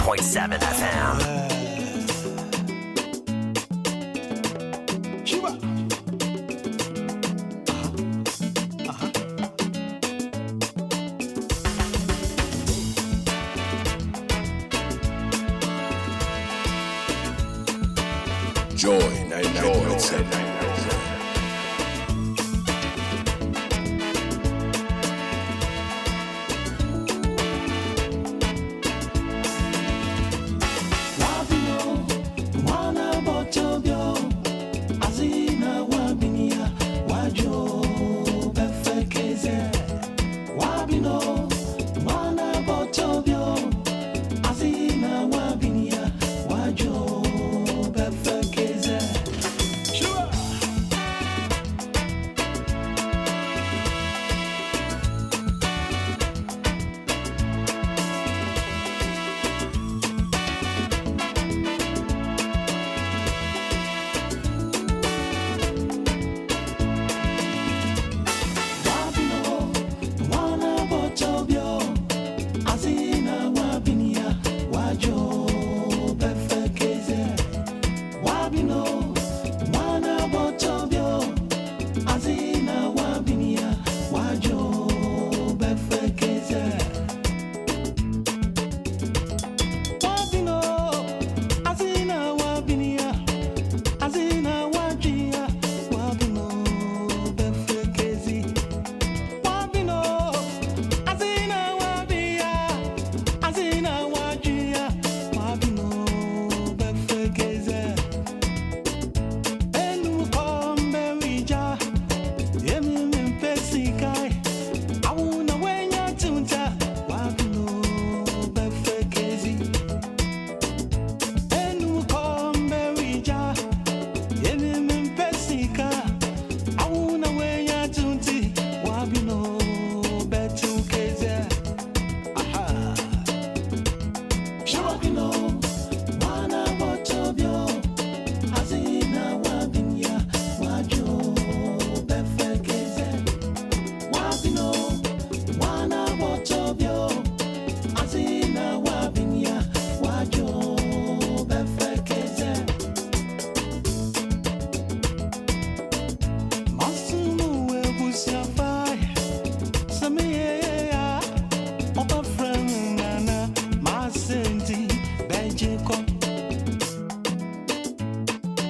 99.7 FM. Joy 99.7.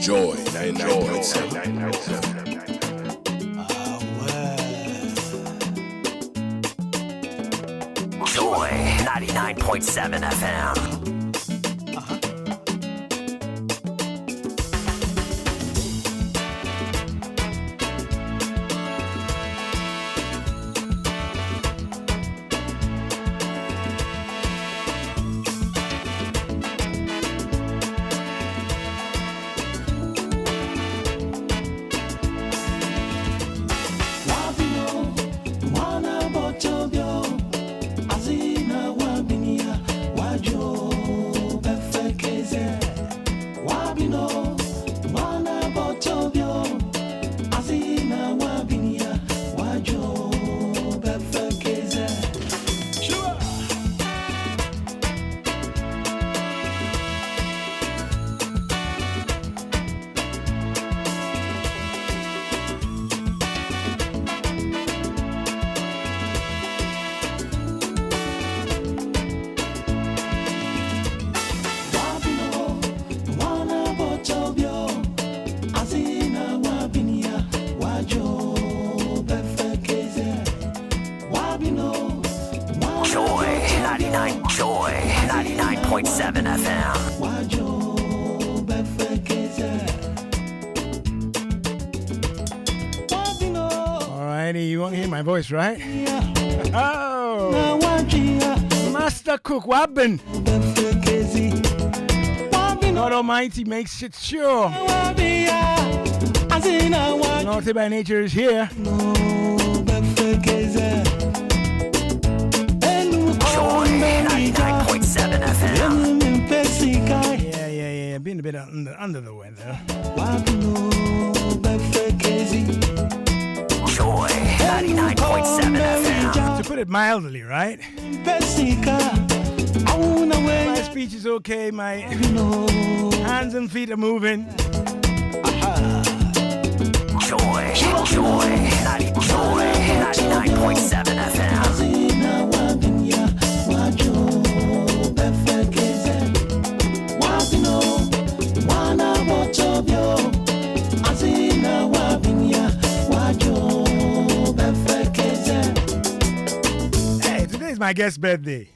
Joy 99.7. Joy 99.7 FM. Joy 99.7 FM. Alrighty, you won't hear my voice, right? Oh, Master Cook, what happened? God Almighty makes it sure. Nortey by nature is here. Joy 99.7 FM. Yeah. Being a bit under the weather. Joy 99.7 FM. To put it mildly, right? My speech is okay. My hands and feet are moving. Joy, joy, 99.7 FM. Hey, today is my guest's birthday.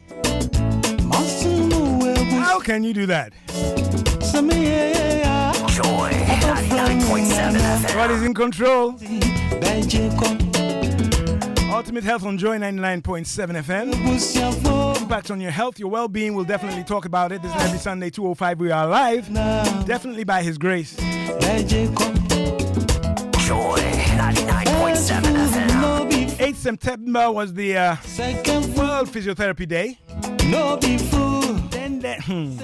How can you do that? Joy, 99.7 FM. God is in control. Ultimate Health on Joy 99.7 FM. Impact on your health, your well-being. We'll definitely talk about it. This is every Sunday, 2:05. We are live. Definitely by His grace. Joy, 99.7 FM. 8th September was the World Physiotherapy Day. Then he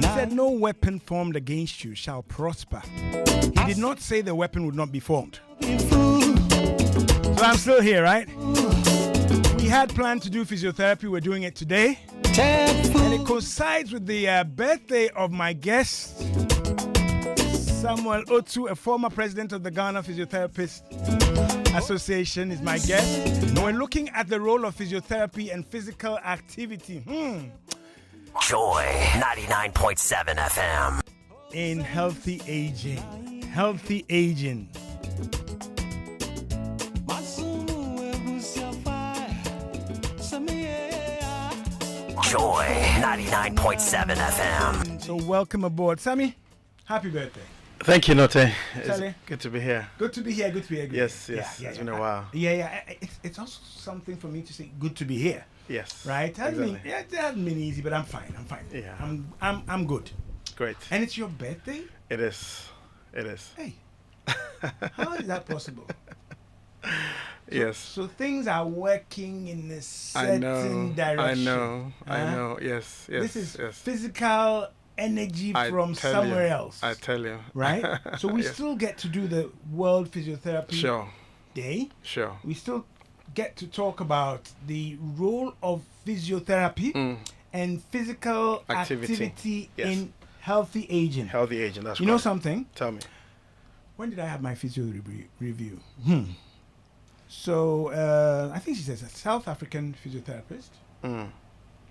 said, no weapon formed against you shall prosper. He did not say the weapon would not be formed. So I'm still here, right? We had planned to do physiotherapy. We're doing it today. And it coincides with the birthday of my guest, Samuel Otu, a former president of the Ghana Physiotherapist Association, is my guest. And we're looking at the role of physiotherapy and physical activity. Joy, 99.7 FM. In healthy aging. Healthy aging. Joy, 99.7 FM. So welcome aboard. Sammy, happy birthday. Thank you, Nortey. Charlie. It's good to be here. Good to be here, good to be here. Yes, it's been a while. It's also something for me to say good to be here. Yes. Right? Exactly. It hasn't been easy, but I'm fine. Yeah. I'm good. Great. And it's your birthday? It is. Hey. How is that possible? Yes. So things are working in a certain direction. I know. Yes. This is physical energy from somewhere else. I tell you. Right? So we Yes. still get to do the World Physiotherapy Day. Sure. We still get to talk about the role of physiotherapy and physical activity Yes. in healthy aging. Healthy aging, that's You know something? Tell me. When did I have my physio review? So, I think she's a South African physiotherapist.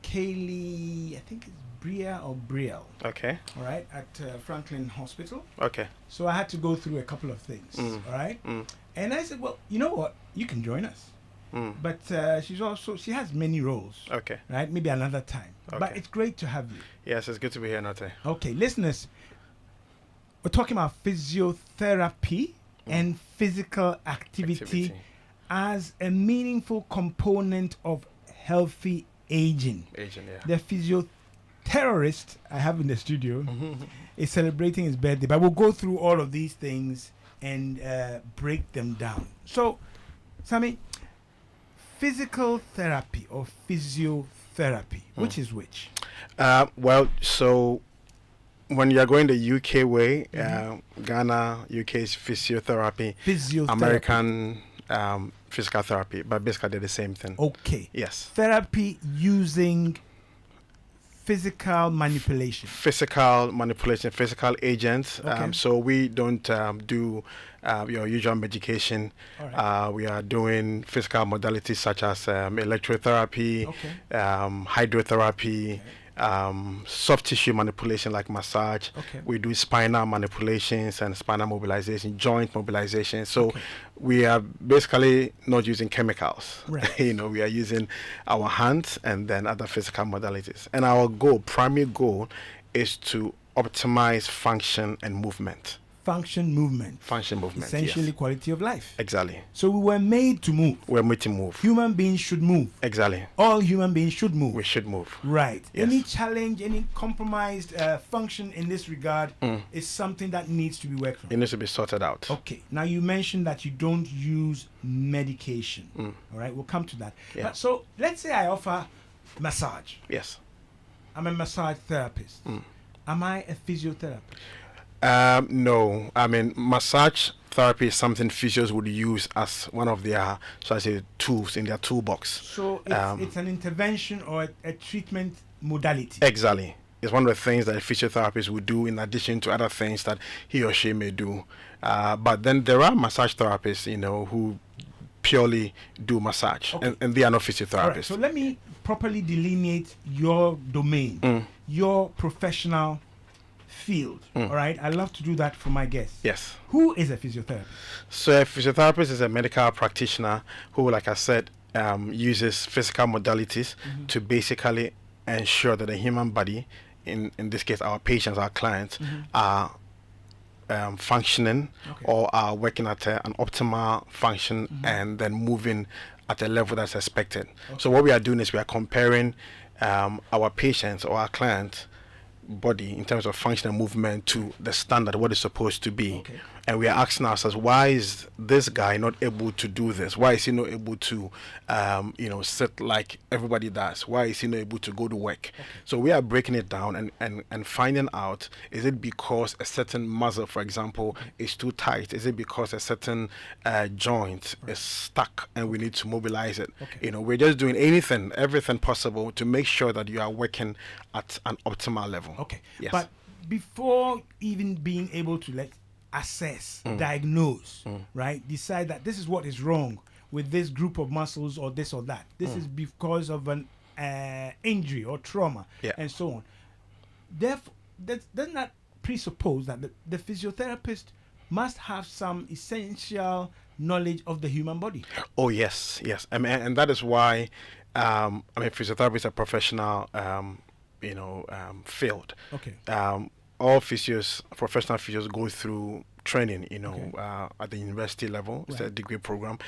Kaylee, I think it's Bria or Brielle. Okay. All right, at Franklin Hospital. Okay. So I had to go through a couple of things. All right. And I said, well, you know what? You can join us. But she has many roles. Okay. Right? Maybe another time. But Okay. it's great to have you. Yes, it's good to be here, Nortey. Okay, listeners, we're talking about physiotherapy and physical activity as a meaningful component of healthy aging. Aging, yeah. The physiotherapist I have in the studio is celebrating his birthday, but we'll go through all of these things and break them down. So, Sammy, physical therapy or physiotherapy, which is which? Well, so when you're going the UK way, Ghana, UK is physiotherapy. American physical therapy, but basically they're the same thing. Okay. Yes. Therapy using physical manipulation. Physical manipulation, physical agents. Okay. So we don't do your usual medication. All right. We are doing physical modalities such as electrotherapy, hydrotherapy, soft tissue manipulation like massage. Okay. We do spinal manipulations and spinal mobilization, joint mobilization. So we are basically not using chemicals. Right. We are using our hands and then other physical modalities. And our primary goal, is to optimize function and movement. Function movement. Essentially yes. quality of life. Exactly. So we were made to move. We're made to move. Human beings should move. Exactly. All human beings should move. We should move. Right. Yes. Any challenge, any compromised function in this regard is something that needs to be worked on. It needs to be sorted out. Okay. Now you mentioned that you don't use medication. All right. We'll come to that. Yeah. So let's say I offer massage. Yes. I'm a massage therapist. Am I a physiotherapist? No, I mean massage therapy is something physios would use as one of their, so I say, tools in their toolbox. So it's an intervention or a treatment modality. Exactly. It's one of the things that a physiotherapist would do in addition to other things that he or she may do. But then there are massage therapists, who purely do massage, Okay. and they are not physiotherapists. All right, so let me properly delineate your domain, your professional field. All right, I love to do that for my guests. Yes. Who is a physiotherapist? So a physiotherapist is a medical practitioner who, like I said, uses physical modalities to basically ensure that the human body, in this case our patients, our clients, are functioning or are working at an optimal function and then moving at a level that's expected. So what we are doing is we are comparing our patients or our clients' body in terms of function and movement to the standard, what it's supposed to be. And we are asking ourselves, why is this guy not able to do this? Why is he not able to sit like everybody does? Why is he not able to go to work? So we are breaking it down and finding out, is it because a certain muscle, for example, is too tight? Is it because a certain joint is stuck and we need to mobilize it? We're just doing everything possible to make sure that you are working at an optimal level. Yes. But before even being able to assess, diagnose, right? Decide that this is what is wrong with this group of muscles or this or that. This is because of an injury or trauma and so on. Therefore, doesn't that presuppose that the physiotherapist must have some essential knowledge of the human body? Oh, yes. And that is why, physiotherapy is a professional, field. All professional physios go through training, at the university level. It's a degree program.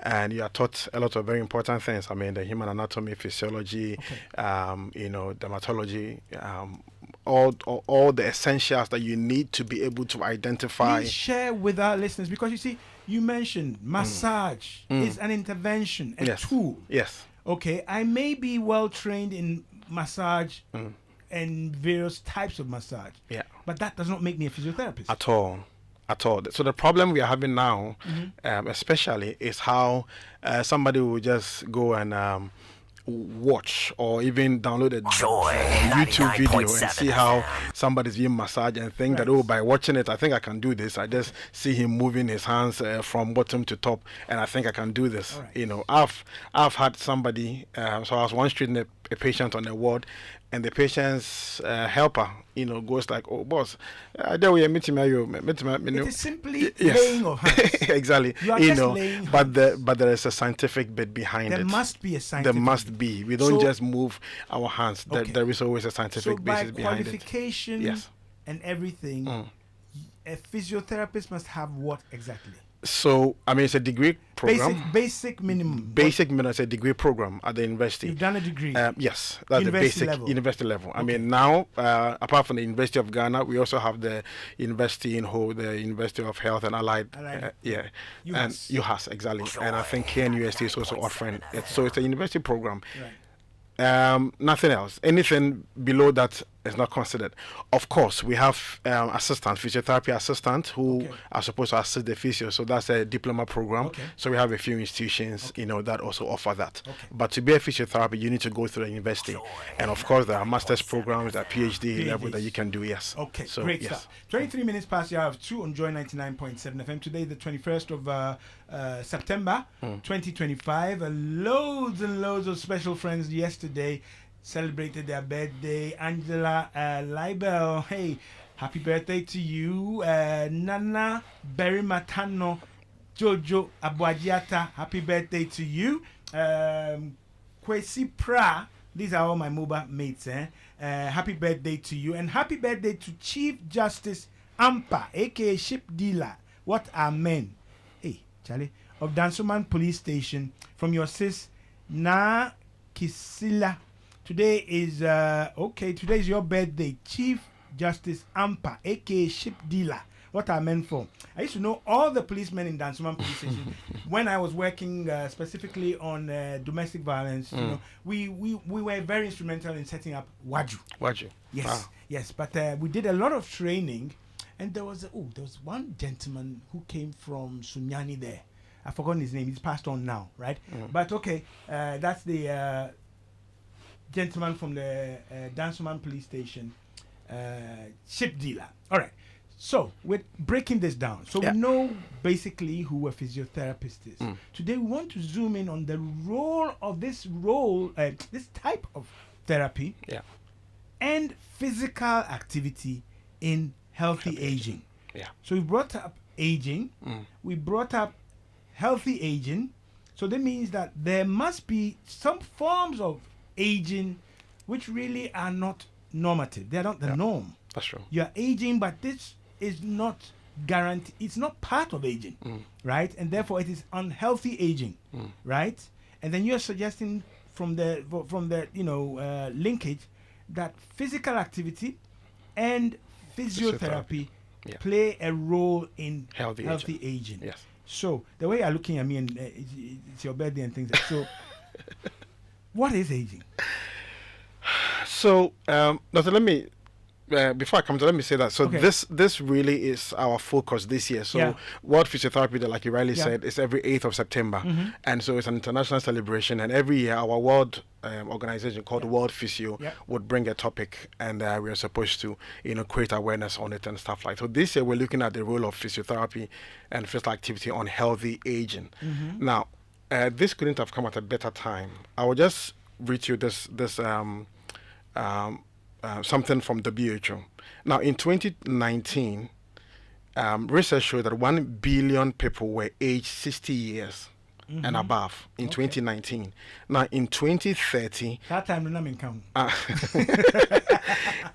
And you are taught a lot of very important things. The human anatomy, physiology, dermatology, all the essentials that you need to be able to identify. Please share with our listeners, because you see, you mentioned massage is an intervention, a tool. Yes. Okay, I may be well trained in massage and various types of massage. But that does not make me a physiotherapist. At all. So the problem we are having now, especially, is how somebody will just go and watch or even download a YouTube video and see how somebody's being massaged and think that, by watching it, I think I can do this. I just see him moving his hands from bottom to top, and I think I can do this. I've had somebody, so I was once treating a patient on the ward, and the patient's helper, goes like, "Oh, boss, there we are meeting you." It is simply laying of hands. Exactly. You are just laying but there is a scientific bit behind it. There must be a scientific. There must be. We don't just move our hands. There is always a scientific basis behind it. So by qualification and everything, a physiotherapist must have what exactly? So, it's a degree program. Basic minimum. Basic minimum is a degree program at the university. You've done a degree? Yes, that's university the basic university level. Now, apart from the University of Ghana, we also have the university in Ho, the University of Health and Allied. UHAS, exactly. And I think KNUST is also offering it. So it's a university program. Nothing else. Anything below that is not considered. Of course, we have assistants, physiotherapy assistants who are supposed to assist the physio. So that's a diploma program. So we have a few institutions, that also offer that. But to be a physiotherapist, you need to go through the university. And of course, there are master's programs, there are PhD level that you can do. Yes. Okay. So, great stuff. 23 minutes past the hour of 2 on Joy 99.7 FM. Today, the 21st of September 2025. Loads and loads of special friends yesterday celebrated their birthday. Angela Libel, hey, happy birthday to you. Nana Berry Matano, Jojo Abuajiata, happy birthday to you. Kwesi Pra, these are all my mobile mates. Happy birthday to you, and happy birthday to Chief Justice Ampa, aka Ship Dealer. What are men? Hey, Charlie, of Dansoman Police Station, from your sis Na Kisila. Today is today is your birthday, Chief Justice Ampa, aka Ship Dealer. What are men for? I used to know all the policemen in Dansoman Police Station when I was working specifically on domestic violence. We were very instrumental in setting up Waju. Yes, yes. But we did a lot of training And there was one gentleman who came from Sunyani there. I've forgotten his name. He's passed on now, right? But okay, that's the gentleman from the Dansoman police station, ship dealer. All right. So we're breaking this down. So we know basically who a physiotherapist is. Today we want to zoom in on the role of this type of therapy and physical activity in healthy aging. Yeah. So we brought up aging. We brought up healthy aging. So that means that there must be some forms of aging which really are not normative. They are not the norm. That's true. You are aging, but this is not guaranteed. It's not part of aging, right? And therefore, it is unhealthy aging, right? And then you're suggesting from the linkage that physical activity and physiotherapy play a role in healthy aging. Yes. So the way you're looking at me, and it's your birthday and things. So, what is aging? So, let me. Before I come to, let me say that. So this really is our focus this year. So World Physiotherapy Day, like you rightly said, is every 8th of September, and so it's an international celebration. And every year, our world organization called World Physio would bring a topic, and we are supposed to create awareness on it and stuff like that. So this year, we're looking at the role of physiotherapy and physical activity on healthy aging. Now, this couldn't have come at a better time. I will just read you this something from WHO. Now, in 2019, research showed that 1 billion people were aged 60 years and above in 2019. Now, in 2030, that time I'm in count.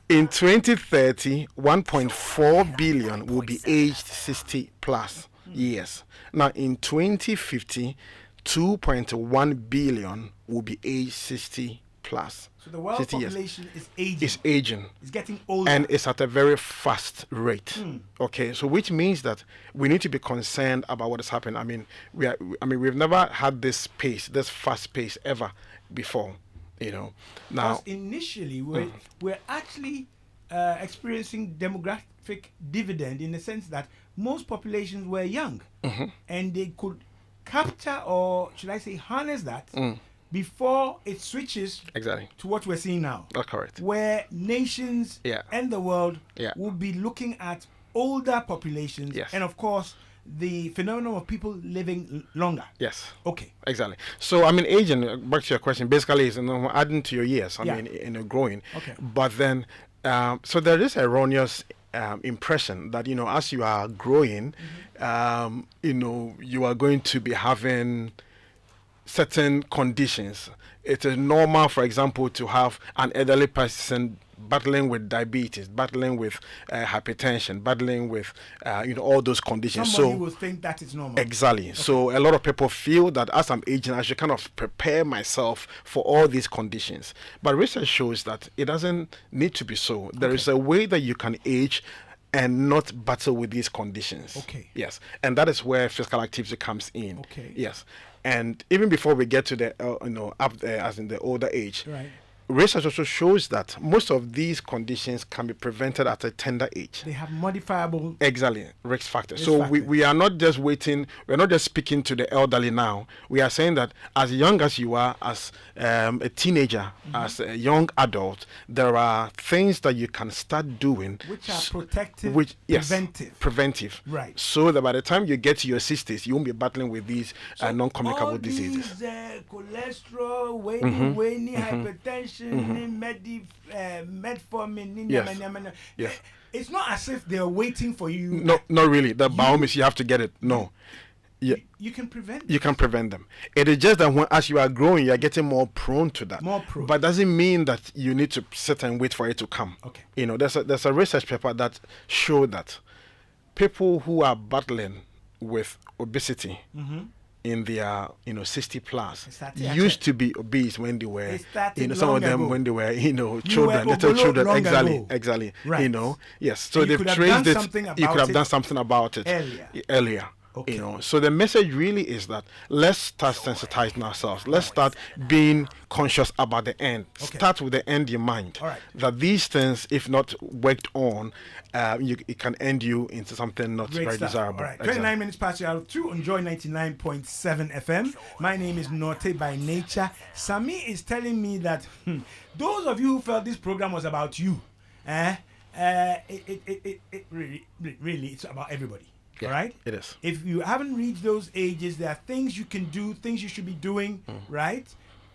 In 2030, 1.4 billion will be aged 60 plus years. Now, in 2050, 2.1 billion will be aged 60 plus. So the world population is aging. It's aging. It's getting older. And it's at a very fast rate. Okay, so which means that we need to be concerned about what is happening. I mean, we've never had this fast pace ever before. Now, because initially we're actually experiencing demographic dividend in the sense that most populations were young, and they could capture, or should I say harness that before it switches to what we're seeing now. That's correct. Where nations and the world will be looking at older populations and of course the phenomenon of people living longer. Yes. Okay. Exactly. So I mean, aging, back to your question, basically is adding to your years. I mean, growing. Okay. But then, so there is erroneous impression that as you are growing, you are going to be having certain conditions. It is normal, for example, to have an elderly person battling with diabetes, battling with hypertension, battling with all those conditions. Somebody will think that is normal. Exactly. Okay. So a lot of people feel that as I'm aging, I should kind of prepare myself for all these conditions. But research shows that it doesn't need to be so. There is a way that you can age and not battle with these conditions. Okay. Yes. And that is where physical activity comes in. Okay. Yes. And even before we get to the up there, as in the older age, right, research also shows that most of these conditions can be prevented at a tender age. They have modifiable risk factors. We are not just waiting, we're not just speaking to the elderly now. We are saying that as young as you are, as a teenager, as a young adult, there are things that you can start doing which are protective, preventive. Right. So that by the time you get to your 60s, you won't be battling with these non-communicable diseases. Cholesterol, waning, hypertension, metformin. Yes. It's not as if they're waiting for you. No, not really. The biomes, you have to get it. No. You can prevent them. You can prevent them. It is just that as you are growing, you are getting more prone to that. More prone. But doesn't mean that you need to sit and wait for it to come. Okay. There's a research paper that showed that people who are battling with obesity in their 60 plus used to be obese when they were some of them when they were children, little children. Exactly. Right. Yes. So they've traced it. You could have done something about it earlier. Okay. You know, so the message really is that let's start sensitizing ourselves. Let's start being conscious about the end. Okay. Start with the end in mind. All right. That these things, if not worked on, it can end you into something not Great very stuff. desirable. All right, Exactly. 29 minutes past the hour of 2 on Joy 99.7 FM. My name is Nortey by nature. Sami is telling me that those of you who felt this program was about you, it really, it's about everybody. Yeah, all right? it is. If you haven't reached those ages, there are things you can do, things you should be doing, right?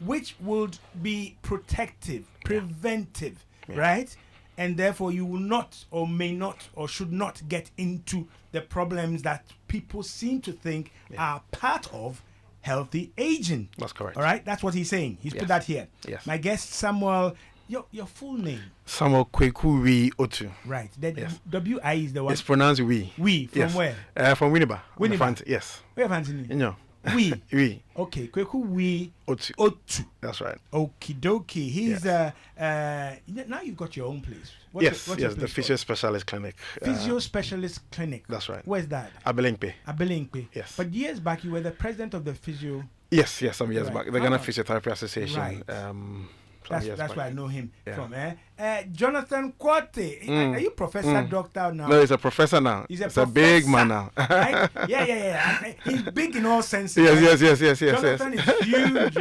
Which would be protective, preventive, right? And therefore you will not or may not or should not get into the problems that people seem to think are part of healthy aging. That's correct. All right? That's what he's saying. He's put Yes. that here. Yes. My guest, Samuel, your full name. Samuel Kweku Wi Otu. Right. The Yes. W-I is the one. It's pronounced we. We, from Yes. where? From Winneba. Winneba. Yes. Where have Anthony? No. We. We. Okay. Kweku we Otu. Otu. That's right. Okie dokie. He's now you've got your own place. Yes, your yes, the place physio called? specialist clinic. Physio specialist clinic. That's right. Where's that? Abelinkpe. Abelinkpe. Yes. But years back you were the president of the physio. Yes, some years Right. back. The Ghana Ah. Physiotherapy Association. Right. Some That's years back. where I know him Yeah. from. Jonathan Quate. Are you professor, doctor now? No, he's a professor now. He's a It's a big man professor, now. right? Yeah. He's big in all senses. Yes. Jonathan is huge,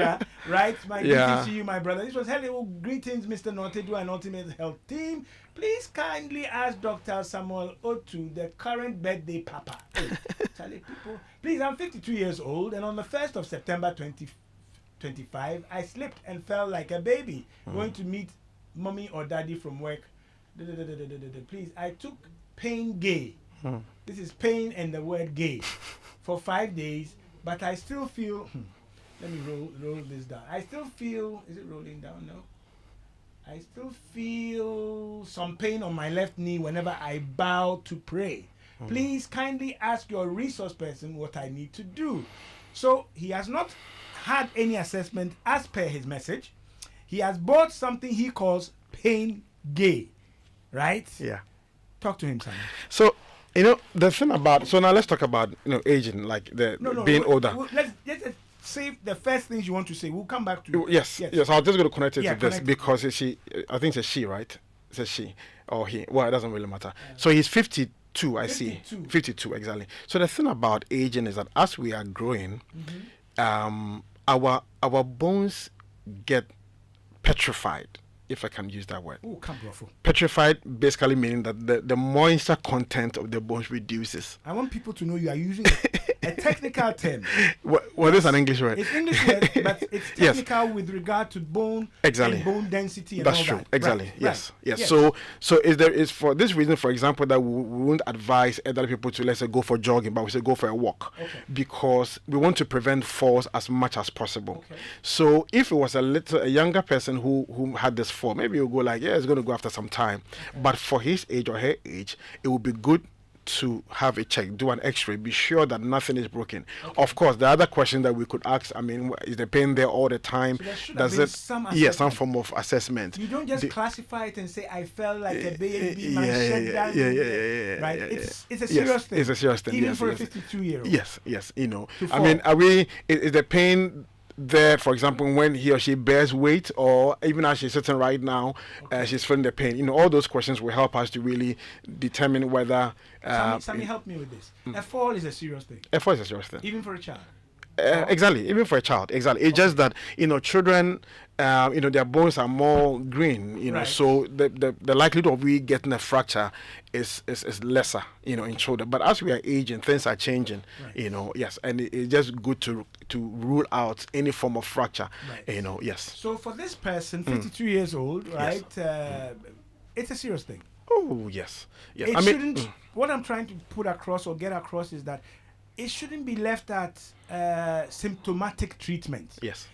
right? My Yeah. greetings to you, my brother. This was hello, greetings, Mr. Nortey, do an ultimate health team. Please kindly ask Dr. Samuel Otu, the current birthday papa. Hey, Charlie, people, please, I'm 52 years old, and on the 1st of September 2025, I slipped and fell like a baby, going to meet mommy or daddy from work. Please, I took pain gay. This is pain and the word gay for 5 days, but I still feel. Let me roll this down. I still feel. Is it rolling down? No. I still feel some pain on my left knee whenever I bow to pray. Please kindly ask your resource person what I need to do. So he has not had any assessment as per his message. He has bought something he calls pain gay, right? Yeah. Talk to him, Simon. So, the thing about, so now let's talk about, aging, like being older. Let's save the first things you want to say. We'll come back to Yes. I was just going to connect it Yeah, to this connect it. because I think it's a she, right? It's a she or he. Well, it doesn't really matter. So he's 52, I see. 52. 52, exactly. So the thing about aging is that as we are growing, our bones get petrified, if I can use that word. Oh, come Ruffle. Petrified basically meaning that the moisture content of the bones reduces. I want people to know you are using a technical term. What is an English word? It's English word, but it's Yes. technical with regard to bone Exactly. and bone density and That's all true. that. Exactly. Right, Yes. right. Yes. So is for this reason, for example, that we won't advise elderly people to, let's say, go for jogging, but we say go for a walk, Okay. because we want to prevent falls as much as possible. Okay. So if it was a younger person who had this fall, maybe you'll go like, yeah, it's going to go after some time. But for his age or her age, it would be good to have a check, do an x-ray, be sure that nothing is broken. Of course, the other question that we could ask, is the pain there all the time? So there should have been some some assessment. form of assessment. You don't just The- classify it and say, I felt like a baby, Yeah, my yeah, shed yeah, down. yeah, yeah, Right? yeah, It's a Yes, serious thing. It's a serious thing. Even yes, for yes. a 52-year-old. Yes. To I mean, is the pain there, for example, when he or she bears weight, or even as she's sitting right now, she's feeling the pain? All those questions will help us to really determine whether. Sammy, help me with this. A fall is a serious thing, Effort is a serious thing. even for a child. Exactly, even for a child. Exactly. It's just that children, their bones are more green. Right. So the likelihood of we getting a fracture is lesser. In children. But as we are aging, things are changing. Right. Yes, and it's just good to rule out any form of fracture. Right. Yes. So for this person, 52 years old, right, it's a serious thing. Oh yes. Yes. It I mean, shouldn't. What I'm trying to put across or get across is that it shouldn't be left at symptomatic treatment. Yes.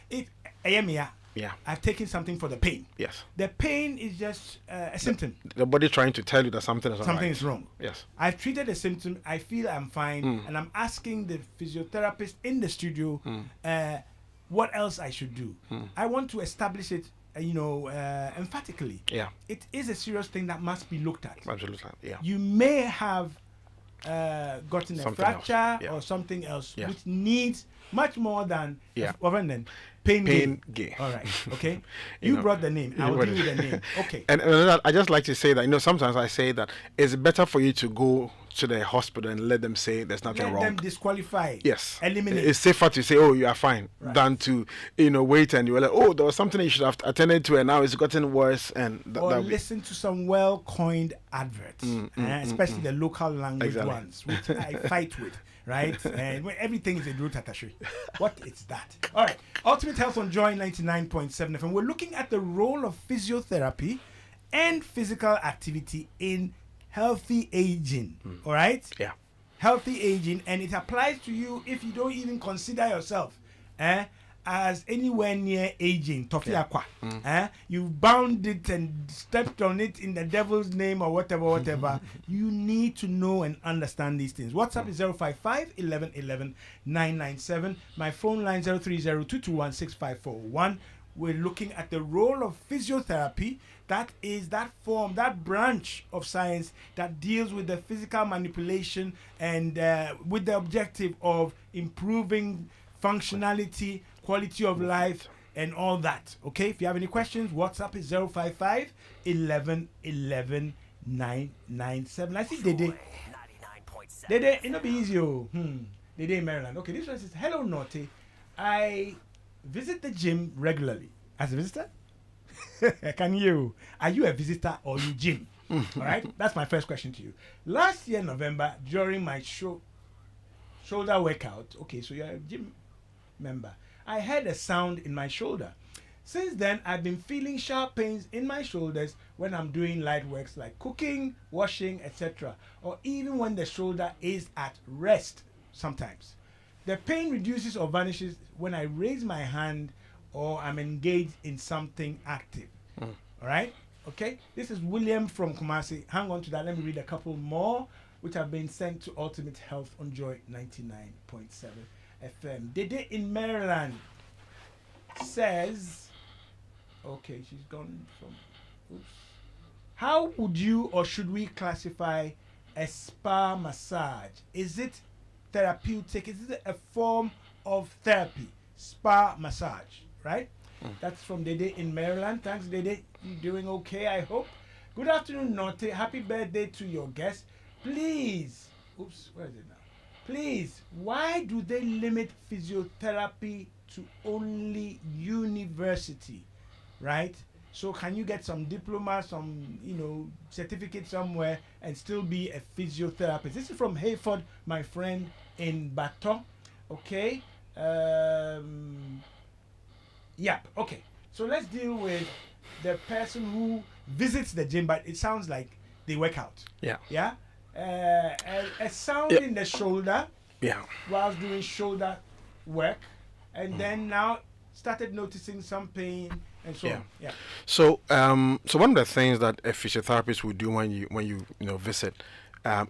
Yeah. I've taken something for the pain. Yes. The pain is just a symptom. The body trying to tell you that something is Something alright. is wrong. Yes. I've treated a symptom. I feel I'm fine, and I'm asking the physiotherapist in the studio what else I should do. I want to establish it, emphatically. Yeah. It is a serious thing that must be looked at. Absolutely. Yeah. You may have gotten a Something else, fracture yeah. or something else, Yeah. which needs much more than Yeah. other than pain gain. gain. All right, okay. You You know, brought the name. I will brought give you it. the name. Okay. And I just like to say that, sometimes I say that it's better for you to go to the hospital and let them say there's nothing Let wrong. them disqualify. Yes. Eliminate. It's safer to say, oh, you are fine, Right. than to, wait and you're like, oh, there was something you should have attended to and now it's gotten worse. And Or that'll be- listen to some well-coined adverts, especially the local language Exactly. ones, which I fight with, right? And when everything is a root attaché. What is that? All right. Ultimate Health on Joy 99.7 FM. We're looking at the role of physiotherapy and physical activity in healthy aging. All right? Yeah. Healthy aging, and it applies to you if you don't even consider yourself as anywhere near aging. Tofi Akwa. You bound it and stepped on it in the devil's name or whatever. You need to know and understand these things. WhatsApp is 055 11 11 997. My phone line 030-221-6541. We're looking at the role of physiotherapy. That is that form, that branch of science that deals with the physical manipulation and with the objective of improving functionality, quality of life, and all that. Okay, if you have any questions, WhatsApp is 055 11 11 997. I see Dede. 99.7. Dede, it'll be easy. Dede in Maryland. Okay, this one says, hello, Nortey. I visit the gym regularly. As a visitor? Can you? Are you a visitor or you gym? All right, that's my first question to you. Last year, November, during my shoulder workout, okay, so you're a gym member, I heard a sound in my shoulder. Since then, I've been feeling sharp pains in my shoulders when I'm doing light works like cooking, washing, etc., or even when the shoulder is at rest sometimes. The pain reduces or vanishes when I raise my hand or I'm engaged in something active. All right? Okay? This is William from Kumasi. Hang on to that. Let me read a couple more, which have been sent to Ultimate Health on Joy 99.7 FM. Dede in Maryland says, okay, she's gone from, oops. How would you or should we classify a spa massage? Is it therapeutic? Is it a form of therapy? Spa massage, right? That's from Dede in Maryland. Thanks, Dede. You doing okay, I hope. Good afternoon, Nortey. Happy birthday to your guest. Please, oops, where is it now? Please, why do they limit physiotherapy to only university, right? So can you get some diploma, some, certificate somewhere and still be a physiotherapist? This is from Hayford, my friend in Baton. Okay. Yep. Okay. So let's deal with the person who visits the gym, but it sounds like they work out. Yeah. Yeah. A sound Yep. in the shoulder Yeah. whilst doing shoulder work, and then now started noticing some pain and so Yeah. on. Yeah. So, so one of the things that a physiotherapist will do when you visit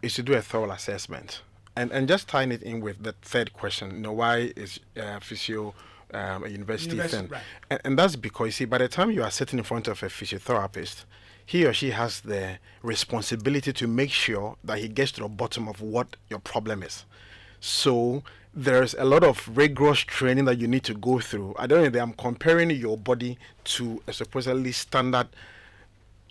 is to do a thorough assessment, and just tying it in with the third question. Why is physio a university thing? Right. And that's because, you see, by the time you are sitting in front of a physiotherapist, he or she has the responsibility to make sure that he gets to the bottom of what your problem is. So there's a lot of rigorous training that you need to go through. I don't know, I'm comparing your body to a supposedly standard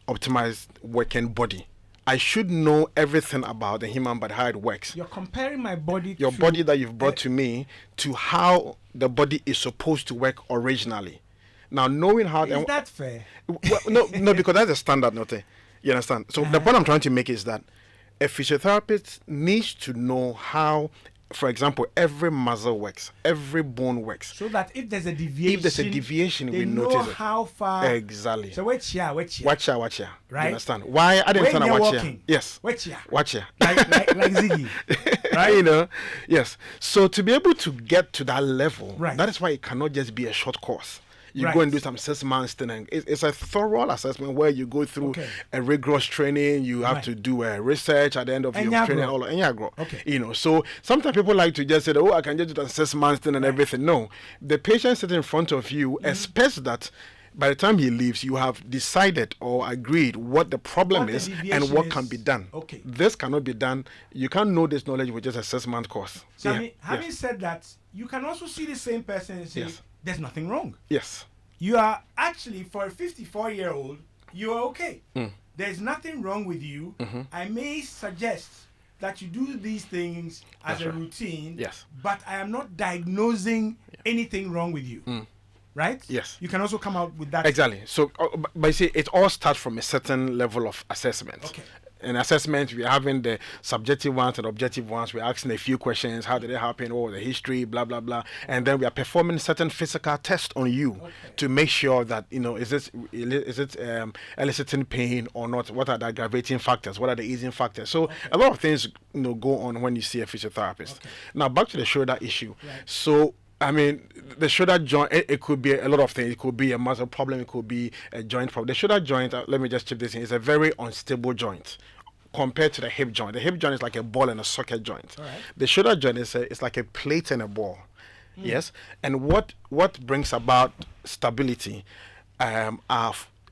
optimized working body. I should know everything about the human body, how it works. You're comparing my body Your to body that you've brought to me to how the body is supposed to work originally. Now, knowing how... Is that fair? Well, no, because that's the standard, Nortey. You understand? So the point I'm trying to make is that a physiotherapist needs to know how, for example, every muscle works, every bone works. So that if there's a deviation, we they know notice it. how far. Exactly. So watch here. Watch here. Right. You understand? Why I didn't When understand you're watch walking, here. Yes. watch here. Watch here. Like Ziggy. Right? Yes. So to be able to get to that level, Right. that is why it cannot just be a short course. You Right. go and do some 6 months thing, and it's a thorough assessment where you go through Okay. a rigorous training. You have Right. to do a research at the end of your Enyagro. training. All Enyagro. Okay. So sometimes people like to just say, "Oh, I can just do the 6 months thing and everything." No, the patient sitting in front of you expects that by the time he leaves, you have decided or agreed what the problem What the is and deviation what is. can be done. Okay. This cannot be done. You can't know this knowledge with just a 6-month course. So I mean, having said that, you can also see the same person and say, Yes. there's nothing wrong. Yes. You are actually, for a 54-year-old, you are okay. Mm. There's nothing wrong with you. Mm-hmm. I may suggest that you do these things as That's a right. routine, Yes. but I am not diagnosing anything wrong with you. Right? Yes. You can also come out with that. Exactly. So, but you see, it all starts from a certain level of assessment. Okay. In assessment, we're having the subjective ones and objective ones. We're asking a few questions: how did it happen? What was the history? Blah blah blah. And then we are performing certain physical tests on you to make sure that is it eliciting pain or not? What are the aggravating factors? What are the easing factors? So a lot of things go on when you see a physiotherapist. Now back to the shoulder issue. Right. So I mean, the shoulder joint, it could be a lot of things. It could be a muscle problem. It could be a joint problem. The shoulder joint, let me just chip this in, is a very unstable joint compared to the hip joint. The hip joint is like a ball and a socket joint. All right. The shoulder joint is like a plate and a ball. Yes? And what brings about stability are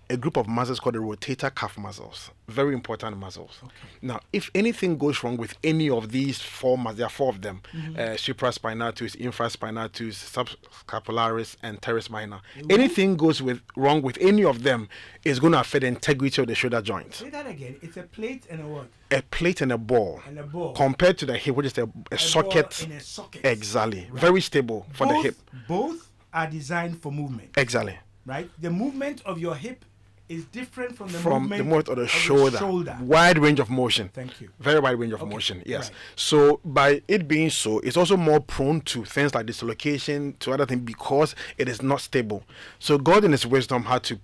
a group of muscles called the rotator cuff muscles. Very important muscles. Okay. Now, if anything goes wrong with any of these 4 muscles, there are 4 of them, supraspinatus, infraspinatus, subscapularis, and teres minor. Anything goes wrong with any of them is going to affect the integrity of the shoulder joint. Say that again. It's a plate and a what? A plate and a ball. And a ball. Compared to the hip, which is a socket. Ball in a socket. Exactly. Right. Very stable for the hip. Both are designed for movement. Exactly. Right? The movement of your hip is different from the movement of the shoulder. Wide range of motion. Thank you. Very wide range of motion, yes. Right. So by it being so, it's also more prone to things like dislocation, to other things, because it is not stable. So God in his wisdom had to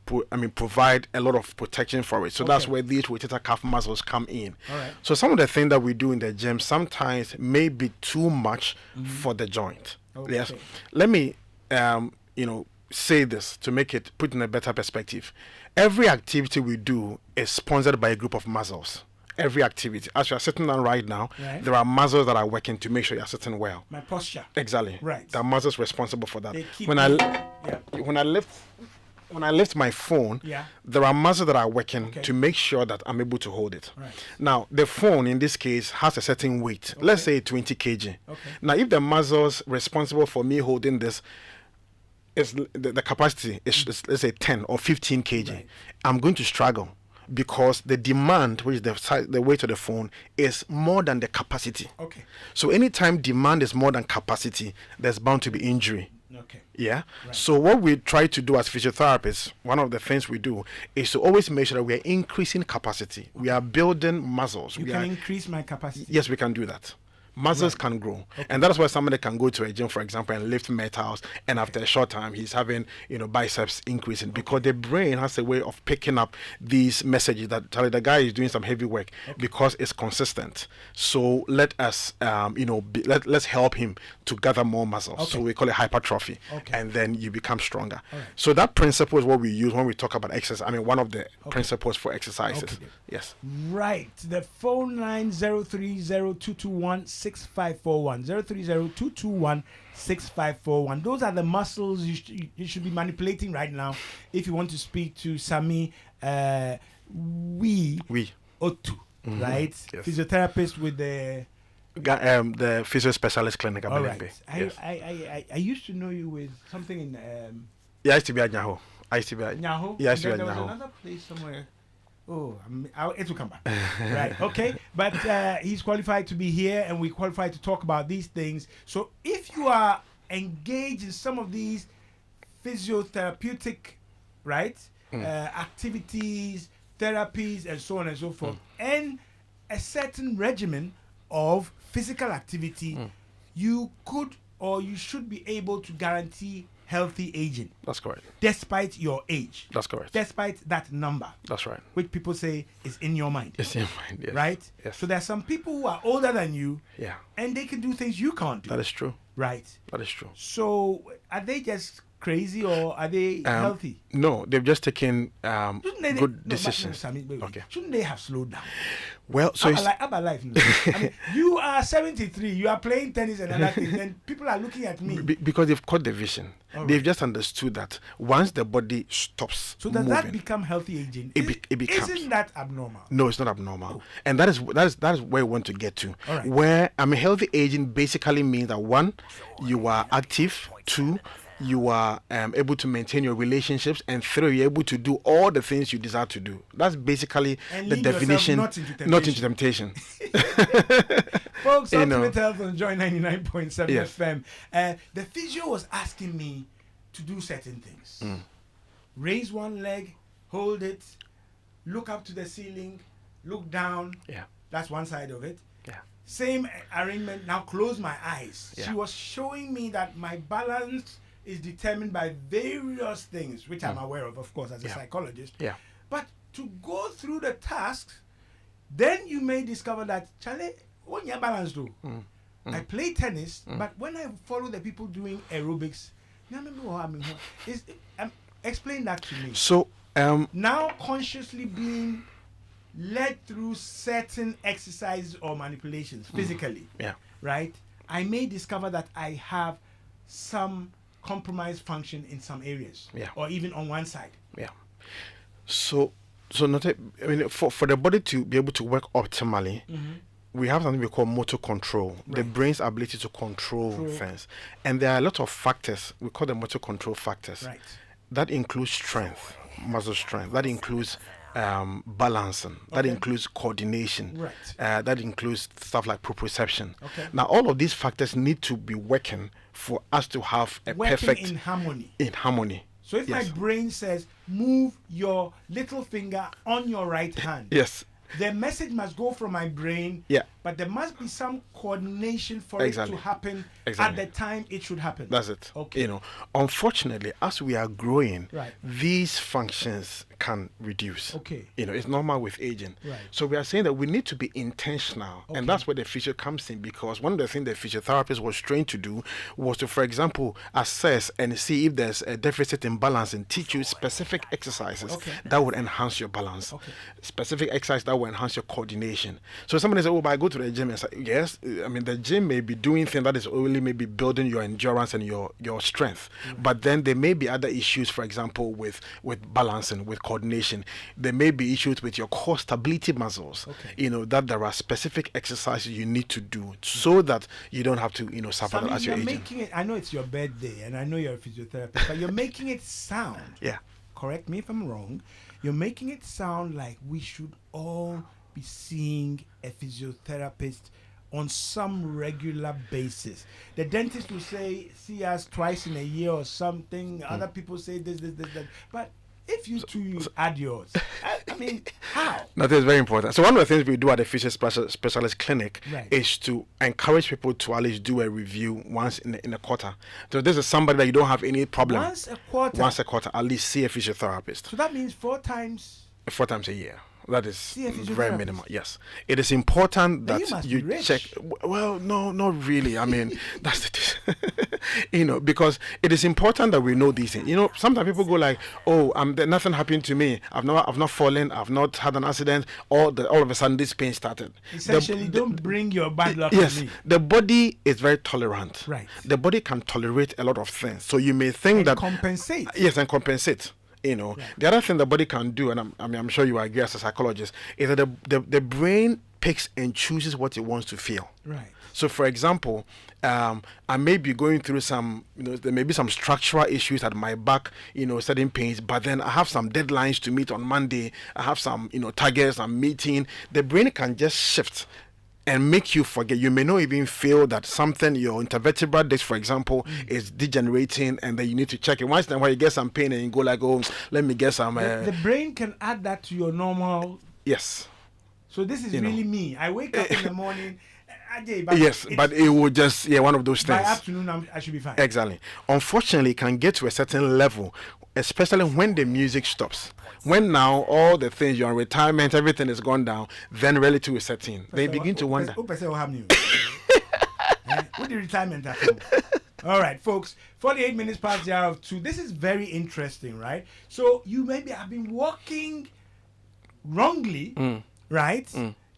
provide a lot of protection for it. So that's where these rotator cuff muscles come in. All right. So some of the things that we do in the gym sometimes may be too much for the joint. Okay. Yes. Let me say this to make it put in a better perspective. Every activity we do is sponsored by a group of muscles. Every activity. As you are sitting down right now, there are muscles that are working to make sure you are sitting well. My posture. Exactly. Right. There are muscles responsible for that. They keep When I lift my phone, there are muscles that are working to make sure that I'm able to hold it. Right. Now, the phone in this case has a certain weight. Let's say 20 kg. Okay. Now, if the muscles responsible for me holding this is the capacity is let's say 10 or 15 kg, right, I'm going to struggle because the demand, which is the weight of the phone, is more than the capacity. Okay. So anytime demand is more than capacity, there's bound to be injury. Okay. Yeah. Right. So what we try to do as physiotherapists, one of the things we do is to always make sure that we are increasing capacity. We are building muscles. You can increase my capacity. Yes, we can do that. Muscles can grow, and that's why somebody can go to a gym, for example, and lift metals, and after a short time he's having biceps increasing, because the brain has a way of picking up these messages that tell the guy is doing some heavy work because it's consistent. So let us let's help him to gather more muscles. So we call it hypertrophy, and then you become stronger. So that principle is what we use when we talk about exercise. I mean, one of the principles for exercises. Yes. Right. The phone line 030-221-6541. 030-221-6541. Those are the muscles you should be manipulating right now if you want to speak to Sami Otu, right? Yes. Physiotherapist with the physio specialist clinic. All right. I used to know you with something in I used to be at Nyaho. Nyaho? Yeah, I used to be at There was Nyaho. another place somewhere. Oh, it will come back. Right, okay. But he's qualified to be here, and we're qualified to talk about these things. So if you are engaged in some of these physiotherapeutic, right, activities, therapies, and so on and so forth, and a certain regimen of physical activity, you could or you should be able to guarantee healthy aging. That's correct. Despite your age. That's correct. Despite that number. That's right. Which people say is in your mind. It's in your mind, yes. Right? Yes. So there are some people who are older than you. Yeah. And they can do things you can't do. That is true. Right. That is true. So are they just crazy or are they healthy? No, they've just taken good decisions. Okay. Shouldn't they have slowed down? Well, so about life. I mean, you are 73. You are playing tennis and other things, and people are looking at me because they've caught the vision. They've just understood that once the body stops, so does that become healthy aging? It becomes. Isn't that abnormal? No, it's not abnormal, and that is where we want to get to. All right. Where healthy aging basically means that 1, you are active. 2, you are able to maintain your relationships, and 3, you're able to do all the things you desire to do. That's basically the definition. Not into temptation. Folks, Ultimate Health on Joy 99.7 FM. The physio was asking me to do certain things. Raise one leg, hold it, look up to the ceiling, look down. Yeah. That's one side of it. Yeah. Same arrangement. Now close my eyes. Yeah. She was showing me that my balance is determined by various things, which I'm aware of course, as a psychologist. Yeah. But to go through the tasks, then you may discover that, Charlie, when you balance do. I play tennis, but when I follow the people doing aerobics, explain that to me. So now consciously being led through certain exercises or manipulations physically, right? I may discover that I have some compromised function in some areas, or even on one side. So Nortey, I mean, for the body to be able to work optimally, we have something we call motor control, the brain's ability to control things, and there are a lot of factors. We call them motor control factors. Right. That includes strength, muscle strength. That includes balancing. That includes coordination. Right. That includes stuff like proprioception. Okay. Now, all of these factors need to be working for us to have a perfect in harmony. In harmony. So if my brain says move your little finger on your right hand, the message must go from my brain. But there must be some coordination for it to happen at the time it should happen. That's it. Okay. Unfortunately, as we are growing, these functions can reduce. Okay. It's normal with aging. Right. So we are saying that we need to be intentional, and that's where the physio comes in, because one of the things the physiotherapist was trained to do was to, for example, assess and see if there's a deficit in balance and teach you specific exercises that would enhance your balance. Specific exercise that will enhance your coordination. So somebody said, "Oh, but I go to the gym," and say, yes, I mean, the gym may be doing things that is only maybe building your endurance and your strength, but then there may be other issues, for example, with balancing, with coordination. There may be issues with your core stability muscles, that there are specific exercises you need to do so that you don't have to, suffer as you're aging. Making it, I know it's your birthday and I know you're a physiotherapist, but you're making it sound, correct me if I'm wrong, you're making it sound like we should all be seeing a physiotherapist on some regular basis. The dentist will say, see us twice in a year or something. Other people say this, that. But if you two add yours, I mean, how? That is very important. So one of the things we do at the physio specialist clinic is to encourage people to at least do a review once in a quarter. So this is somebody that you don't have any problem. Once a quarter? Once a quarter, at least see a physiotherapist. So that means 4 times? 4 times a year. That is very minimal. Yes, it is important that you check. Well, no, not really. I mean, that's the because it is important that we know these things. Sometimes people go like, "Oh, nothing happened to me. I've not fallen. I've not had an accident. All of a sudden, this pain started." Essentially, don't bring your bad luck on me. The body is very tolerant. Right. The body can tolerate a lot of things. So you may think that compensate. Yes, and compensate. The other thing the body can do, and I'm sure you agree as a psychologist, is that the brain picks and chooses what it wants to feel. Right. So, for example, I may be going through some, there may be some structural issues at my back, certain pains, but then I have some deadlines to meet on Monday. I have some, targets I'm meeting. The brain can just shift and make you forget. You may not even feel that something, your intervertebral disc, for example, is degenerating, and then you need to check it. Once in a while, you get some pain, and you go like, "Oh, let me get some." The brain can add that to your normal. Yes. So this is really me. I wake up in the morning. But it will just one of those things. By afternoon, I should be fine. Exactly. Unfortunately, it can get to a certain level, especially when the music stops. When now all the things, you're on retirement, everything is gone down, then reality will set in. They begin to wonder. What the retirement happen? All right, folks. 48 minutes past the hour of 2. This is very interesting, right? So you maybe have been walking wrongly, right?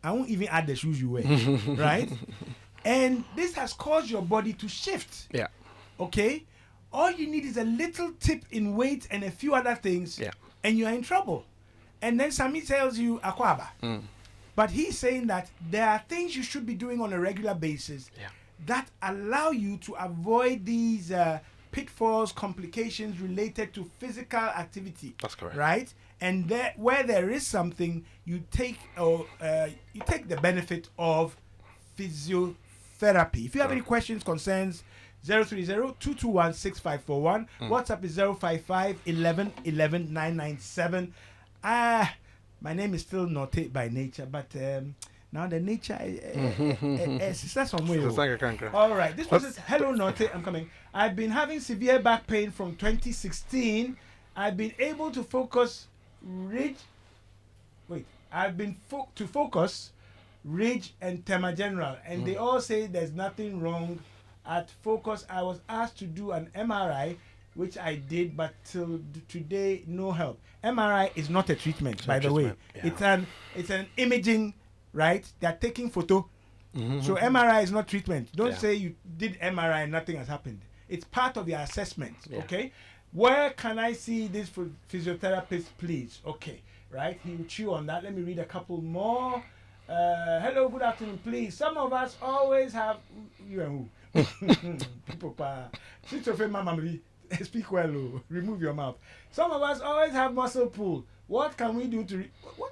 I won't even add the shoes you wear, right? And this has caused your body to shift. Yeah. Okay? All you need is a little tip in weight and a few other things, and you're in trouble. And then Sammy tells you, Akwaba. But he's saying that there are things you should be doing on a regular basis that allow you to avoid these pitfalls, complications related to physical activity. That's correct. Right? And there, where there is something, you take the benefit of physiotherapy. If you have any questions, concerns, 030-221-6541. WhatsApp is 055-11-11-997. My name is still Nortey by nature, but now the nature is all right. This person says, hello Nortey, I'm coming. I've been having severe back pain from 2016. I've been able to focus Ridge and Tema General, and they all say there's nothing wrong. At Focus, I was asked to do an MRI, which I did, but till today, no help. MRI is not a treatment, by the way. Yeah. It's an imaging, right? They're taking photo. So MRI is not treatment. Don't say you did MRI and nothing has happened. It's part of your assessment, okay? Where can I see this physiotherapist, please? Okay, right? He will chew on that. Let me read a couple more. Hello, good afternoon, please. Some of us always have... You and who? People, speak well, remove your mouth. Some of us always have muscle pull. What can we do to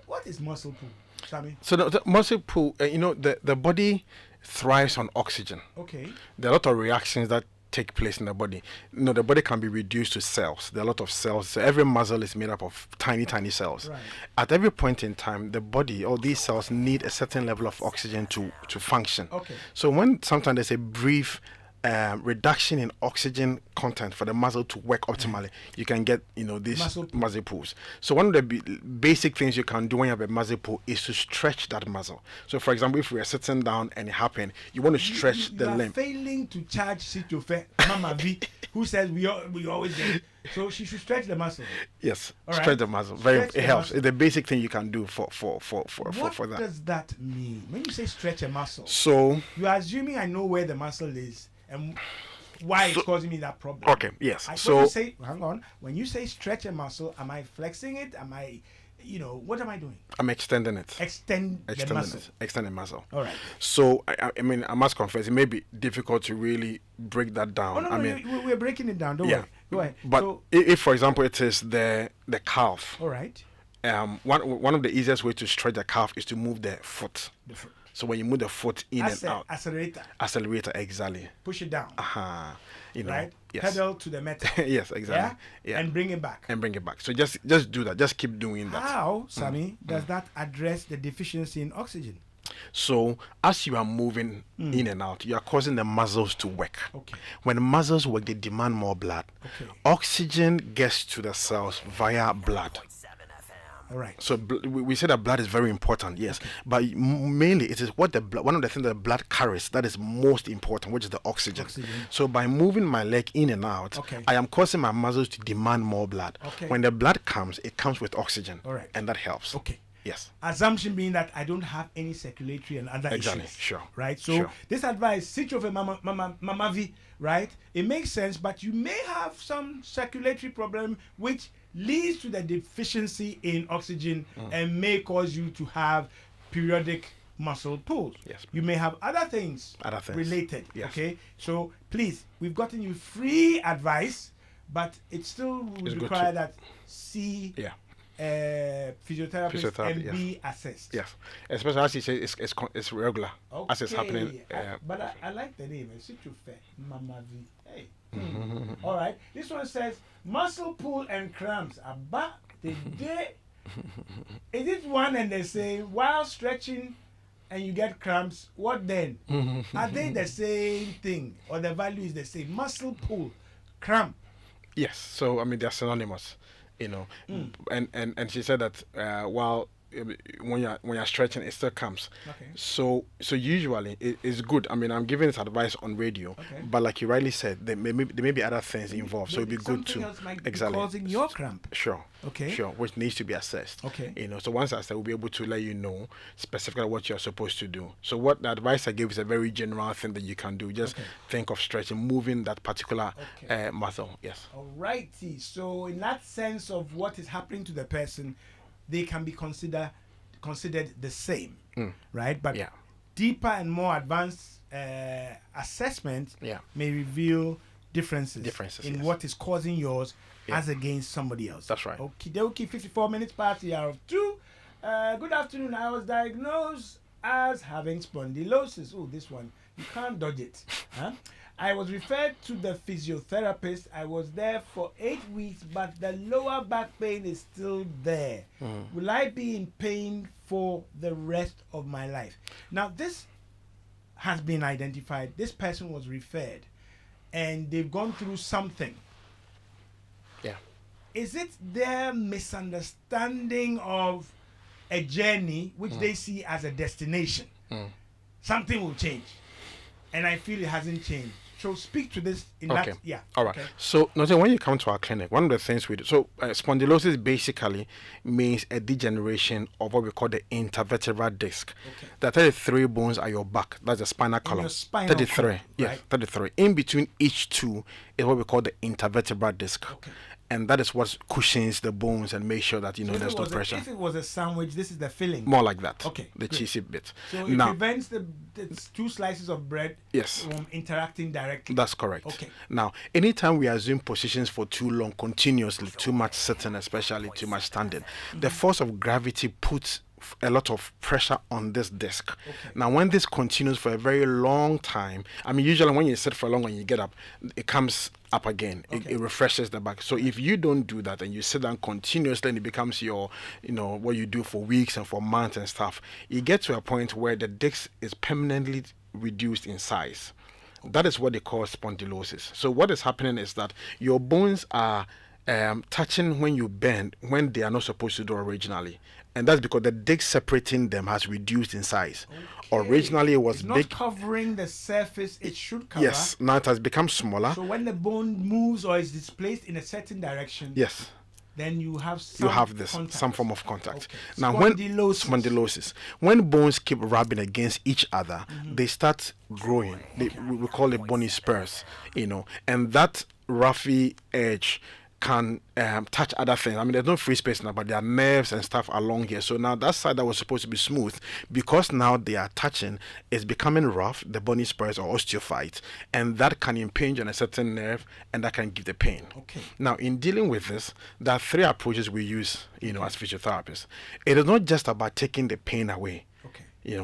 what is muscle pull, Sammy? So the muscle pull, the body thrives on oxygen. Okay. There are a lot of reactions that take place in the body. The body can be reduced to cells. There are a lot of cells. So every muscle is made up of tiny cells. Right. At every point in time, the body or these cells need a certain level of oxygen to function. Okay. So when sometimes there's a brief reduction in oxygen content for the muscle to work optimally, you can get these muscle pulls. So one of the basic things you can do when you have a muscle pull is to stretch that muscle. So for example, if we are sitting down and it happened, you want to stretch the limb. You are failing to charge Sitofe Mama V, who says we always get. So she should stretch the muscle. Yes, all stretch right. the muscle. It helps. It's the basic thing you can do for that. What does that mean when you say stretch a muscle? So you are assuming I know where the muscle is and why it's causing me that problem. Okay, yes. When you say stretch a muscle, am I flexing it? Am I, what am I doing? I'm extending it. Extend the muscle. Extend the muscle. All right. So, I must confess, it may be difficult to really break that down. We're breaking it down. Don't worry. Go ahead. But if, for example, it is the calf. All right. One of the easiest ways to stretch the calf is to move the foot. So when you move the foot in and out. Accelerator, exactly. Push it down. Right? Yes. Pedal to the metal. Yes, exactly. Yeah? And bring it back. So just do that. Just keep doing that. How, Sammy, does that address the deficiency in oxygen? So as you are moving in and out, you are causing the muscles to work. Okay. When the muscles work, they demand more blood. Okay. Oxygen gets to the cells via blood. All right. So we say that blood is very important, yes, but mainly it is one of the things that the blood carries that is most important, which is the oxygen. So by moving my leg in and out, I am causing my muscles to demand more blood. When the blood comes, it comes with oxygen. All right. And that helps. Okay. Yes. Assumption being that I don't have any circulatory and other issues. Sure. Right. So this advice, sit of a mama V, right? It makes sense, but you may have some circulatory problem which leads to the deficiency in oxygen and may cause you to have periodic muscle pulls. Yes. You may have other things related. Yes. Okay. So please, we've gotten you free advice, but it still would require that physiotherapist and be assessed. Yes, especially as you say, it's regular as it's happening. But I like the name. Mama V. Hey. All right. This one says muscle pull and cramps. About the day. Is it one and the same? While stretching and you get cramps, what then? Are they the same thing or the value is the same? Muscle pull, cramp. Yes. So they're synonymous. And she said that while when you're stretching, it still comes. Okay. So usually it's good. I mean, I'm giving this advice on radio, Okay. but like you rightly said, there may be other things involved. So it'd be good something to else might be causing your cramp. Sure. Okay. Sure. Which needs to be assessed. Okay. So once assessed, we'll be able to let you know specifically what you're supposed to do. So what the advice I gave is a very general thing that you can do. Just think of stretching, moving that particular muscle. Yes. Alrighty. So in that sense of what is happening to the person, they can be considered the same, right? But deeper and more advanced assessment may reveal differences in what is causing yours as against somebody else. That's right. Okay, 54 minutes past the hour of 2. Good afternoon. I was diagnosed as having spondylosis. Oh, this one, you can't dodge it. Huh? I was referred to the physiotherapist. I was there for 8 weeks, but the lower back pain is still there. Will I be in pain for the rest of my life? Now, this has been identified. This person was referred, and they've gone through something. Yeah. Is it their misunderstanding of a journey which they see as a destination? Something will change, and I feel it hasn't changed. So speak to this in that. Yeah. All right. Okay. So, Nortey, when you come to our clinic, one of the things we do. So, spondylosis basically means a degeneration of what we call the intervertebral disc. Okay. The 33 bones are your back. That's the spinal column. Your spinal 33. column, Yes. right. 33. In between each two is what we call the intervertebral disc. Okay. And that is what cushions the bones and makes sure that So there's no pressure. if it was a sandwich, this is the filling. More like that. Okay, The good. cheesy bit. So it Now, prevents the two slices of bread Yes. from interacting directly. that's correct. Okay. Now, anytime we assume positions for too long, continuously, too much sitting, especially too much standing, the force of gravity puts a lot of pressure on this disc. Now, when this continues for a very long time, I mean, usually when you sit for long and you get up, it comes up again. It refreshes the back. So if you don't do that and you sit down continuously and it becomes your, what you do for weeks and for months and stuff, you get to a point where the disc is permanently reduced in size. That is what they call spondylosis. So what is happening is that your bones are touching when you bend when they are not supposed to do originally. And that's because the disc separating them has reduced in size. Originally, it was It's big. not covering the surface it should cover. Yes, now it has become smaller. So when the bone moves or is displaced in a certain direction, Yes, then you have some you have this, contact. some form of contact. Okay. Now, spondylosis, when bones keep rubbing against each other, they start growing. We call it bony spurs, and that roughy edge can touch other things. I mean, there's no free space now, but there are nerves and stuff along here. So now that side that was supposed to be smooth, because now they are touching, it's becoming rough, the bony spurs or osteophytes, and that can impinge on a certain nerve, and that can give the pain. Okay. Now, in dealing with this, there are 3 approaches we use, as physiotherapists. It is not just about taking the pain away. Okay.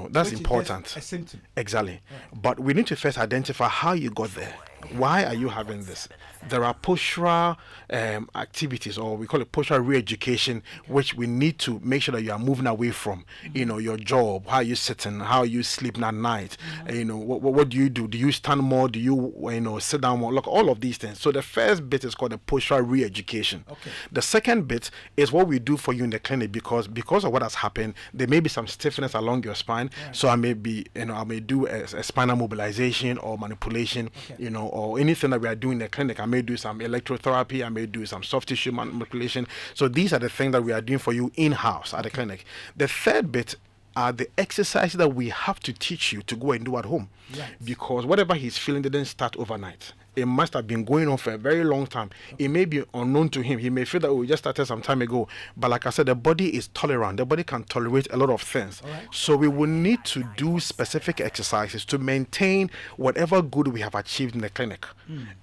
That's Which is important. just a symptom. Exactly. But we need to first identify how you got there. Why are you having this? There are postural activities, or we call it postural re-education, which we need to make sure that you are moving away from. Your job, how you sitting, how you sleeping at night. What do you do? Do you stand more? Do you sit down more? Look, all of these things. So the first bit is called the postural re-education. Okay. The second bit is what we do for you in the clinic because of what has happened. There may be some stiffness along your spine. Right. So I may do a spinal mobilization or manipulation. Okay. Or anything that we are doing in the clinic. I may do some electrotherapy, I may do some soft tissue manipulation. So these are the things that we are doing for you in-house at the clinic. The third bit are the exercises that we have to teach you to go and do at home. Right. Because whatever he's feeling didn't start overnight. It must have been going on for a very long time. Okay. It may be unknown to him. He may feel that we just started some time ago. But like I said, the body is tolerant. The body can tolerate a lot of things. Right. So we will need to do specific exercises to maintain whatever good we have achieved in the clinic.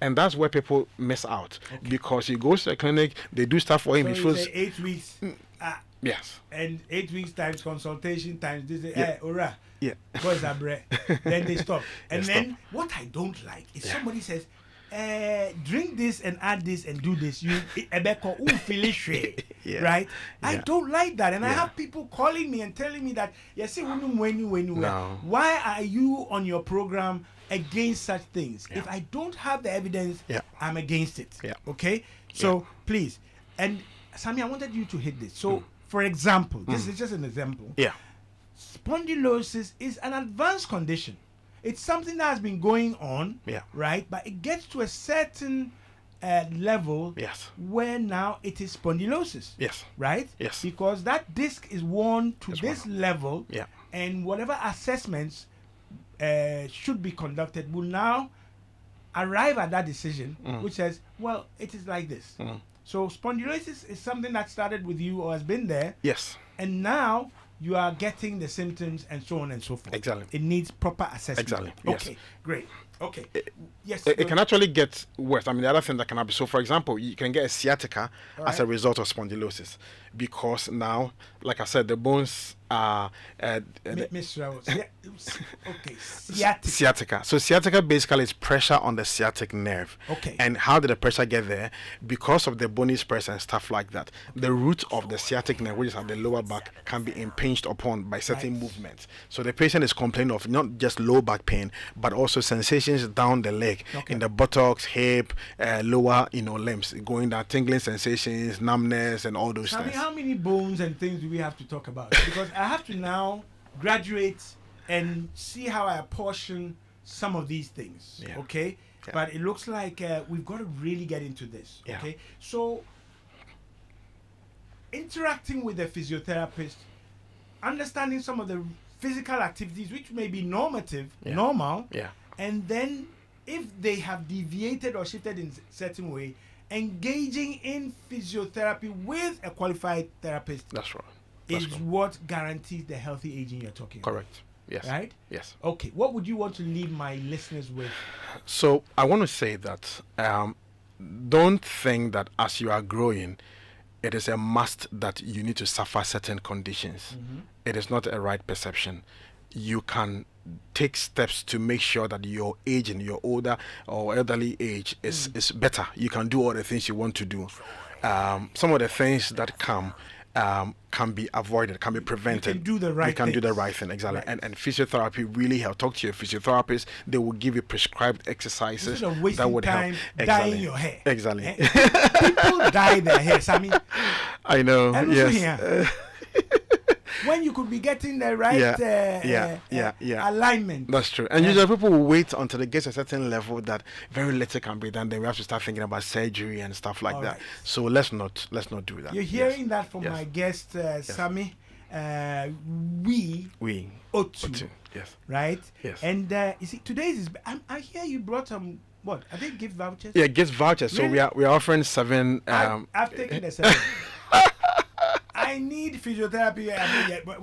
And that's where people miss out. Okay. Because he goes to the clinic, they do stuff for him. So he feels 8 weeks. Yes. And 8 weeks times consultation times this. Yeah. Ora. Yeah. Boys are bread. Then they stop. And They then stop. what I don't like is somebody says, drink this and add this and do this. You Yeah. right? I Yeah. don't like that. And I Yeah. have people calling me and telling me that No. why are you on your program against such things? Yeah. If I don't have the evidence, Yeah. I'm against it. Yeah. Okay? So please. And Sammy, I wanted you to hit this. So For example, this is just an example. Yeah. Spondylosis is an advanced condition. It's something that has been going on, Yeah. right? But it gets to a certain level Yes. where now it is spondylosis. Yes. Right? Yes. Because that disc is worn to It's this worn. level, Yeah. and whatever assessments should be conducted will now arrive at that decision, which says, well, it is like this. So spondylosis is something that started with you or has been there, Yes. and now you are getting the symptoms and so on and so forth. Exactly. It needs proper assessment. Exactly, yes. Okay, great. Okay. Yes. It can actually get worse. I mean, the other thing that can happen. So, for example, you can get a sciatica as a result of spondylosis, because now, like I said, the bones are Mr. Okay. Sciatica. sciatica. So sciatica basically is pressure on the sciatic nerve. Okay. And how did the pressure get there? Because of the bony stress and stuff like that. The root of the sciatic nerve, which is at the lower back, can be impinged upon by certain movements. So the patient is complaining of not just low back pain, but also sensations down the leg, in the buttocks, hip, lower, limbs, going down, tingling sensations, numbness, and all those Tell me, things. how many bones and things do we have to talk about? Because I have to now graduate and see how I apportion some of these things. Yeah. Okay? Yeah. But it looks like we've got to really get into this. Yeah. Okay? So, interacting with the physiotherapist, understanding some of the physical activities which may be normal, Yeah. and then if they have deviated or shifted in certain way, engaging in physiotherapy with a qualified therapist That's right. That's is right. what guarantees the healthy aging you're talking Correct. Yes. Right? Yes. Okay. What would you want to leave my listeners with? So I want to say that don't think that as you are growing, it is a must that you need to suffer certain conditions. It is not a right perception. You can take steps to make sure that your aging, your older or elderly age is better. You can do all the things you want to do. Some of the things that come can be avoided, can be prevented. You can do the right You can do the things. right thing, exactly. Right. And physiotherapy really help. Talk to your physiotherapist. They will give you prescribed exercises Instead of wasting that would time help. dyeing your hair. Exactly. People dye their hair. So, I mean, I know. and also Yes. here, when you could be getting the right alignment. That's true. And usually people will wait until it gets a certain level that very little can be done. Then we have to start thinking about surgery and stuff like All that. right. So let's not do that. You're hearing that from Yes. my guest, Sammy. We Otu, Otu. Yes. right? Yes. And you see, today's is. I hear you brought some. What? I think gift vouchers. Yeah, gift vouchers. So Really? we are offering 7. I've taken the 7. I need physiotherapy. But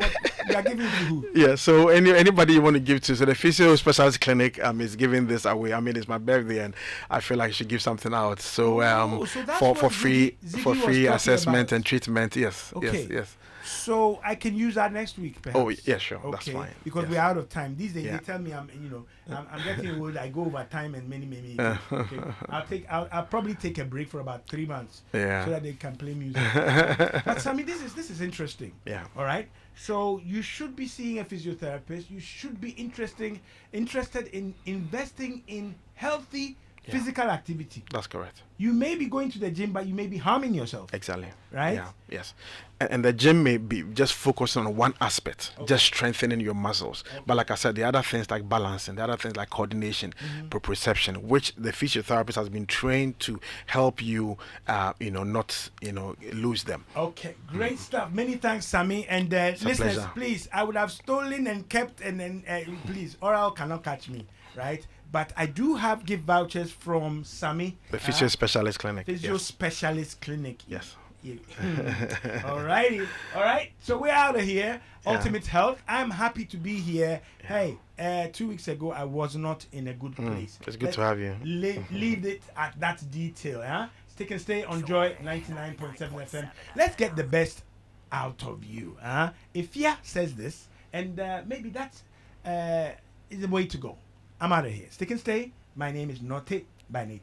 you are giving it to who? Yeah, so anybody you want to give to, so the physio specialist clinic is giving this away. I mean, it's my birthday and I feel like I should give something out. So so that's for what free Ziggy for was free talking assessment about. and treatment. Yes, Okay. yes. So I can use that next week, perhaps. Oh, yeah, sure. That's fine. Because Yes. we're out of time. These days Yeah. they tell me I'm getting old. I go over time and many. Okay. I'll probably take a break for about 3 months. Yeah. So that they can play music. But Sammy, this is interesting. Yeah. All right. So you should be seeing a physiotherapist. You should be interested in investing in healthy physical activity. That's correct. You may be going to the gym, but you may be harming yourself. Exactly. Right? Yeah. Yes. And the gym may be just focusing on one aspect, just strengthening your muscles. But like I said, the other things like balancing, the other things like coordination, proprioception, which the physiotherapist has been trained to help you, not lose them. Okay, great stuff. Many thanks, Sammy. And listeners, pleasure. please, I would have stolen and kept, and then please, oral cannot catch me, right? But I do have gift vouchers from Sammy. The physio specialist clinic. Physio Yes. Specialist Clinic. Yes. All righty. All right. So we're out of here. Ultimate Health. I'm happy to be here. Hey, 2 weeks ago, I was not in a good place. It's good to have you. Leave it at that detail. Huh? Stick and stay on Joy 99.7 FM. Let's get the best out of you. Ifya says this, and maybe that's is the way to go. I'm out of here. Stick and stay. My name is Nortey by name.